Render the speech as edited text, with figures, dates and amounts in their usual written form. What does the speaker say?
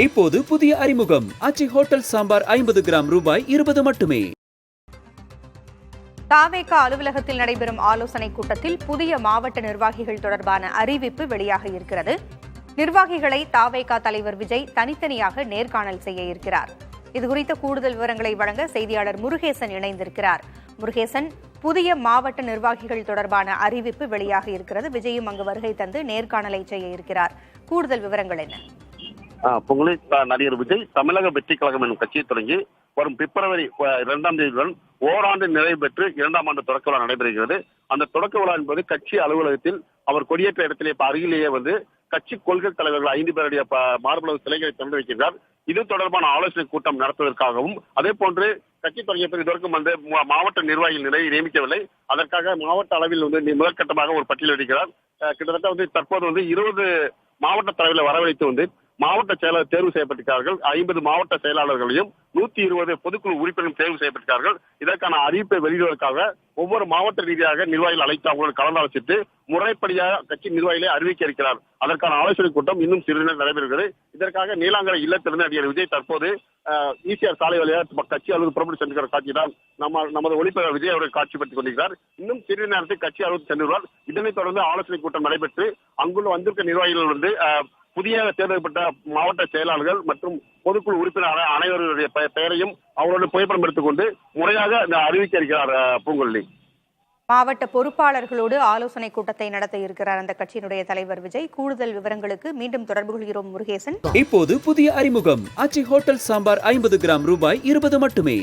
இப்போது புதிய அறிமுகம் ஆச்சி ஹோட்டல் சாம்பார் 50 கிராம் ரூபாய் 20 மட்டுமே. தாவேகா அலுவலகத்தில் நடைபெறும் ஆலோசனைக் கூட்டத்தில் புதிய மாவட்ட நிர்வாகிகள் தொடர்பான அறிவிப்பு வெளியாக இருக்கிறது. நிர்வாகிகளை தாவேகா தலைவர் விஜய் தனித்தனியாக நேர்காணல் செய்ய இருக்கிறார். இதுகுறித்த கூடுதல் விவரங்களை வழங்க செய்தியாளர் முருகேசன் இணைந்திருக்கிறார். முருகேசன், புதிய மாவட்ட நிர்வாகிகள் தொடர்பான அறிவிப்பு வெளியாக இருக்கிறது. விஜயும் அங்கு வருகை தந்து நேர்காணலை செய்ய இருக்கிறார். கூடுதல் விவரங்கள் என்ன? நடிகர் விஜய் தமிழக வெற்றி கழகம் என்னும் கட்சியை தொடங்கி வரும் பிப்ரவரி 2ஆம் தேதியுடன் ஓராண்டு நிறைவு பெற்று 2ஆம் ஆண்டு தொடக்க விழா நடைபெறுகிறது. அந்த தொடக்க விழா என்பது கட்சி அலுவலகத்தில் அவர் கொடியேற்ற இடத்திலே அருகிலேயே கட்சி கொள்கை தலைவர்கள் 5 பேருடைய மார்பளவு சிலைகளை திறந்து வைக்கிறார். இது தொடர்பான ஆலோசனை கூட்டம் நடத்துவதற்காகவும், அதே போன்று கட்சி தொடங்கிய பிறகு இதற்கும் மாவட்ட நிர்வாகிகள் நிலையை நியமிக்கவில்லை. அதற்காக மாவட்ட அளவில் முதற்கட்டமாக ஒரு பட்டியல் அளிக்கிறார். கிட்டத்தட்ட தற்போது 20 மாவட்ட தலைவர்களை வரவழைத்து மாவட்ட செயலாளர் தேர்வு செய்யப்பட்டிருக்கிறார்கள். 50 மாவட்ட செயலாளர்களையும் 120 பொதுக்குழு உறுப்பினரும் தேர்வு செய்யப்பட்டிருக்கிறார்கள். இதற்கான அறிவிப்பை வெளியிடுவதற்காக ஒவ்வொரு மாவட்ட ரீதியாக நிர்வாகிகள் அழைத்து அவர்கள் கலந்தாலோசித்து முறைப்படியாக கட்சி நிர்வாகிகளை அறிவிக்க இருக்கிறார். அதற்கான ஆலோசனை கூட்டம் இன்னும் சிறிது நேரம் நடைபெறுகிறது. இதற்காக நீலாங்கரை இல்லத்திலிருந்து நடிகர் விஜய் தற்போது ஈசிஆர் சாலை வழியாக கட்சி அலுவலகம் புறப்பட்டு சென்றுகிற காட்சி தான் நமது ஒளிப்பதிவாளர் விஜய் அவர்கள் காட்சிப்படுத்திக் கொண்டிருக்கிறார். இன்னும் சிறிது நேரத்தில் கட்சி அலுவலகம் சென்றுள்ளார். இதனைத் தொடர்ந்து ஆலோசனை கூட்டம் நடைபெற்று அங்குள்ள வந்திருக்க நிர்வாகிகள் புதிய தேர்ந்தெடுக்கப்பட்ட மாவட்ட செயலாளர்கள் மற்றும் பொதுக்குழு உறுப்பினர் அனைவருடைய பெயரையும் அவரோட புகைப்படம் எடுத்துக்கொண்டு முறையாக அறிவிக்க இருக்கிறார். பூங்கொல்லி மாவட்ட பொறுப்பாளர்களோடு ஆலோசனை கூட்டத்தை நடத்த இருக்கிறார் அந்த கட்சியினுடைய தலைவர் விஜய். கூடுதல் விவரங்களுக்கு மீண்டும் தொடர்பு கொள்கிறோம் முருகேசன். இப்போது புதிய அறிமுகம் ஆச்சி ஹோட்டல் சாம்பார் 50 கிராம் ரூபாய் 20 மட்டுமே.